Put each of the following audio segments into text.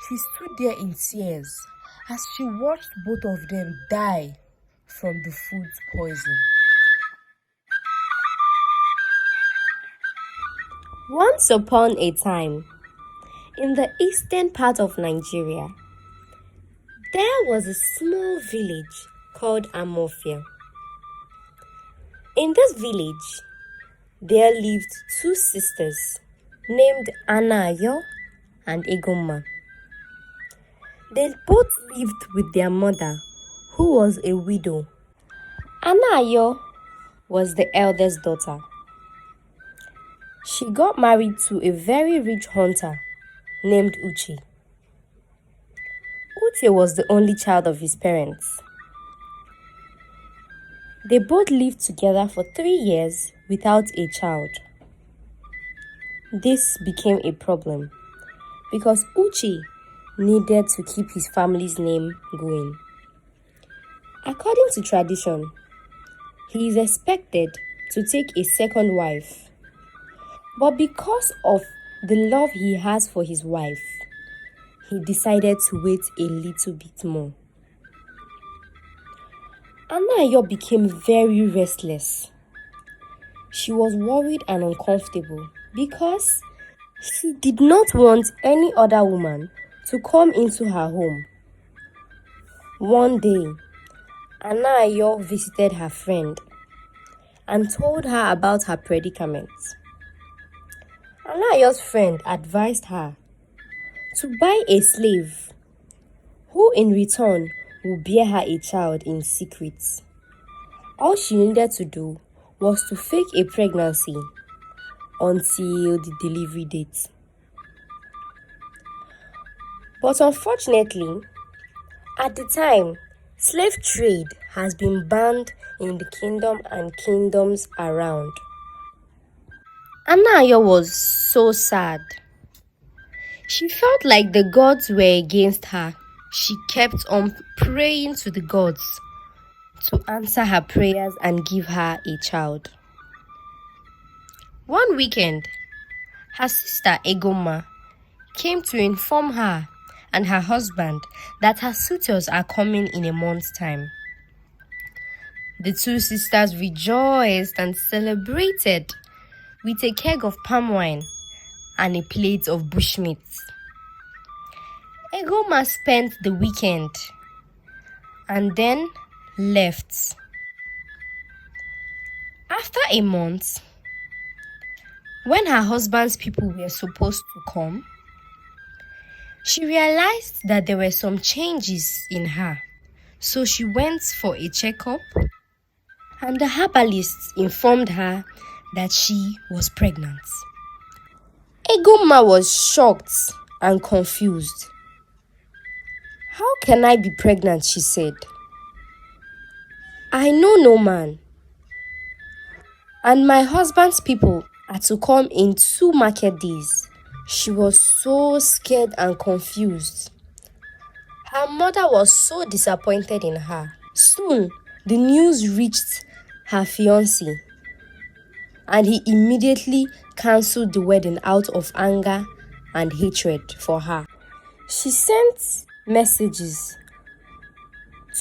She stood there in tears as she watched both of them die from the food poison. Once upon a time, in the eastern part of Nigeria, there was a small village called Amofia. In this village, there lived two sisters named Anayo and Egomma. They both lived with their mother, who was a widow. Anayo was the eldest daughter. She got married to a very rich hunter named Uche. Uche was the only child of his parents. They both lived together for 3 years without a child. This became a problem because Uche needed to keep his family's name going. According to tradition, he is expected to take a second wife. But because of the love he has for his wife, he decided to wait a little bit more. Anayo became very restless. She was worried and uncomfortable because she did not want any other woman to come into her home. One day, Anayo visited her friend and told her about her predicament. Anayo's friend advised her to buy a slave who in return will bear her a child in secret. All she needed to do was to fake a pregnancy until the delivery date. But unfortunately, at the time, slave trade has been banned in the kingdom and kingdoms around. Anayo was so sad. She felt like the gods were against her. She kept on praying to the gods to answer her prayers and give her a child. One weekend, her sister Egomma came to inform her and her husband that her suitors are coming in a month's time. The two sisters rejoiced and celebrated with a keg of palm wine and a plate of bushmeat. Egomma spent the weekend and then left. After a month, when her husband's people were supposed to come, she realized that there were some changes in her. So she went for a checkup, and the herbalist informed her that she was pregnant. Egomma was shocked and confused. "How can I be pregnant?" she said. "I know no man, and my husband's people are to come in 2 market days." She was so scared and confused. Her mother was so disappointed in her. Soon, the news reached her fiancé, and he immediately cancelled the wedding out of anger and hatred for her. She sent messages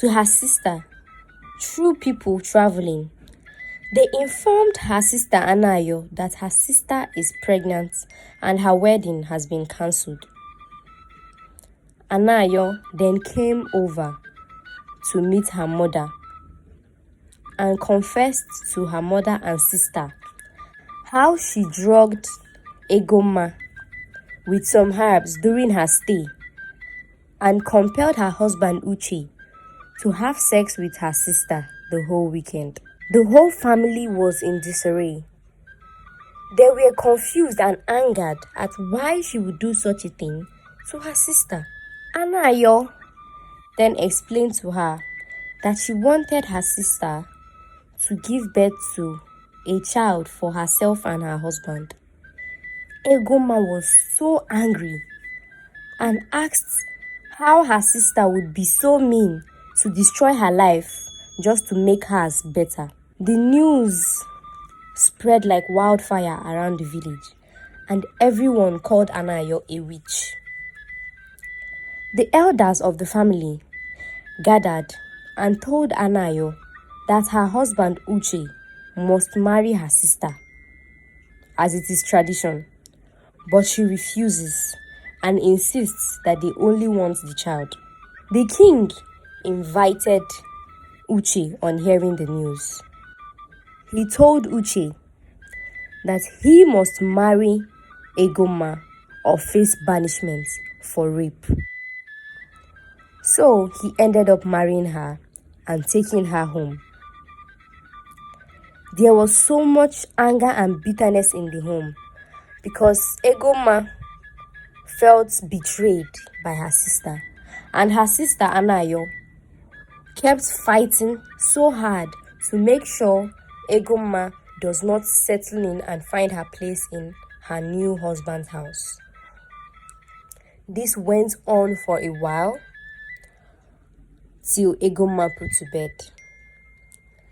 to her sister through people traveling. They informed her sister Anayo that her sister is pregnant and her wedding has been cancelled. Anayo then came over to meet her mother and confessed to her mother and sister how she drugged Egomma with some herbs during her stay and compelled her husband Uche to have sex with her sister the whole weekend. The whole family was in disarray. They were confused and angered at why she would do such a thing to her sister. Anayo then explained to her that she wanted her sister to give birth to a child for herself and her husband. Egomma was so angry and asked how her sister would be so mean to destroy her life just to make hers better. The news spread like wildfire around the village, and everyone called Anayo a witch. The elders of the family gathered and told Anayo that her husband Uche must marry her sister, as it is tradition, but she refuses and insists that they only want the child. The king invited Uche on hearing the news. He told Uche that he must marry Egomma or face banishment for rape. So he ended up marrying her and taking her home. There was so much anger and bitterness in the home because Egomma felt betrayed by her sister, and her sister Anayo kept fighting so hard to make sure Egomma does not settle in and find her place in her new husband's house. This went on for a while till Egomma put to bed.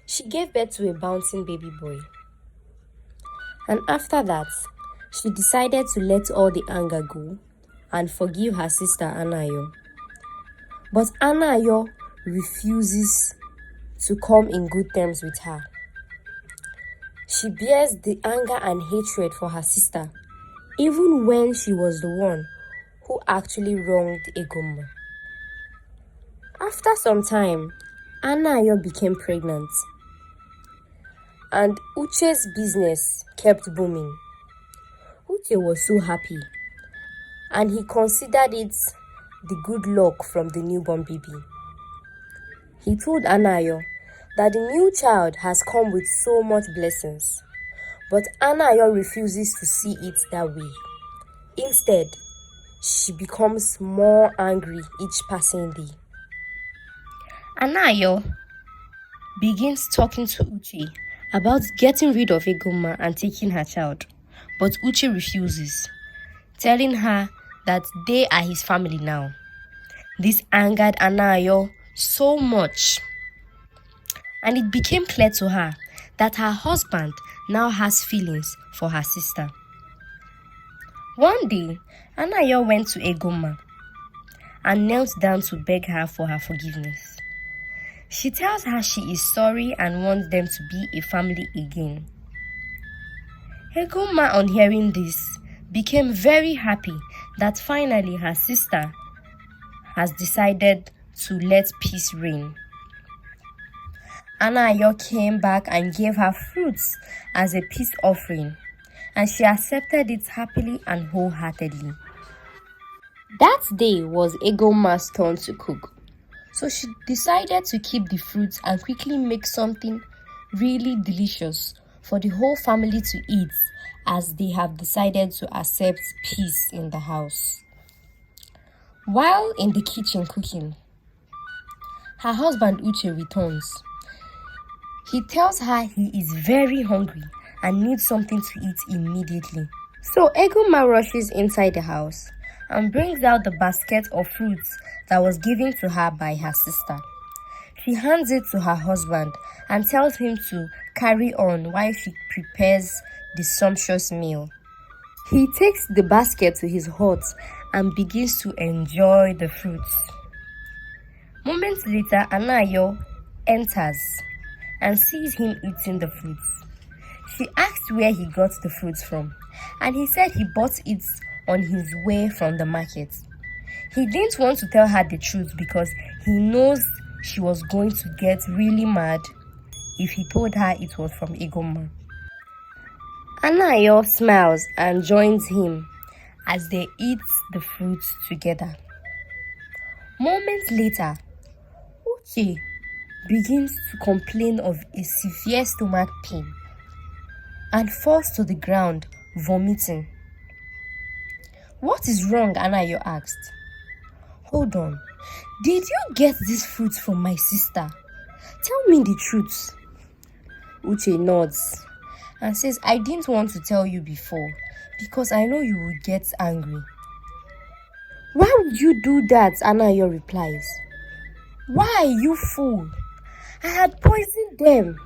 She gave birth to a bouncing baby boy. And after that, she decided to let all the anger go and forgive her sister Anayo. But Anayo refuses to come in good terms with her. She bears the anger and hatred for her sister, even when she was the one who actually wronged Egomma. After some time, Anayo became pregnant, and Uche's business kept booming. Uche was so happy, and he considered it the good luck from the newborn baby. He told Anayo that the new child has come with so much blessings, but Anayo refuses to see it that way. Instead, she becomes more angry each passing day. Anayo begins talking to Uche about getting rid of Egomma and taking her child, but Uche refuses, telling her that they are his family now. This angered Anayo so much, and it became clear to her that her husband now has feelings for her sister. One day, Anayo went to Egomma and knelt down to beg her for her forgiveness. She tells her she is sorry and wants them to be a family again. Egomma, on hearing this, became very happy that finally her sister has decided to let peace reign. Anayo came back and gave her fruits as a peace offering, and she accepted it happily and wholeheartedly. That day was Egomma's turn to cook, so she decided to keep the fruits and quickly make something really delicious for the whole family to eat, as they have decided to accept peace in the house. While in the kitchen cooking, her husband Uche returns. He tells her he is very hungry and needs something to eat immediately. So Egomma rushes inside the house and brings out the basket of fruits that was given to her by her sister. She hands it to her husband and tells him to carry on while she prepares the sumptuous meal. He takes the basket to his hut and begins to enjoy the fruits. Moments later, Anayo enters and sees him eating the fruits. She asked where he got the fruits from, and he said he bought it on his way from the market. He didn't want to tell her the truth because he knows she was going to get really mad if he told her it was from Egomma. Anayo smiles and joins him as they eat the fruits together. Moments later, Uche begins to complain of a severe stomach pain and falls to the ground, vomiting. "What is wrong?" Anayo asked. "Hold on. Did you get these fruits from my sister? Tell me the truth." Uche nods and says, "I didn't want to tell you before because I know you would get angry." "Why would you do that?" Anayo replies. "Why, you fool? I had poisoned them,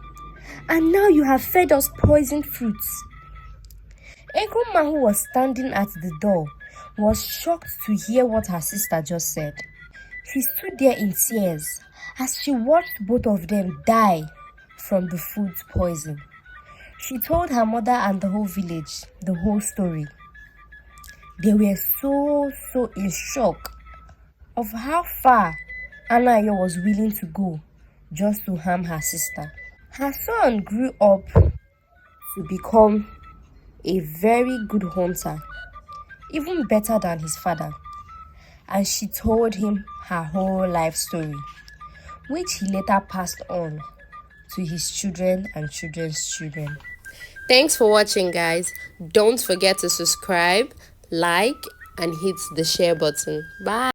and now you have fed us poisoned fruits." Egomma, who was standing at the door, was shocked to hear what her sister just said. She stood there in tears as she watched both of them die from the food's poison. She told her mother and the whole village the whole story. They were so in shock of how far Anayo was willing to go just to harm her sister. Her son grew up to become a very good hunter, even better than his father, and she told him her whole life story, which he later passed on to his children and children's children. Thanks for watching, guys. Don't forget to subscribe, like, and hit the share button. Bye.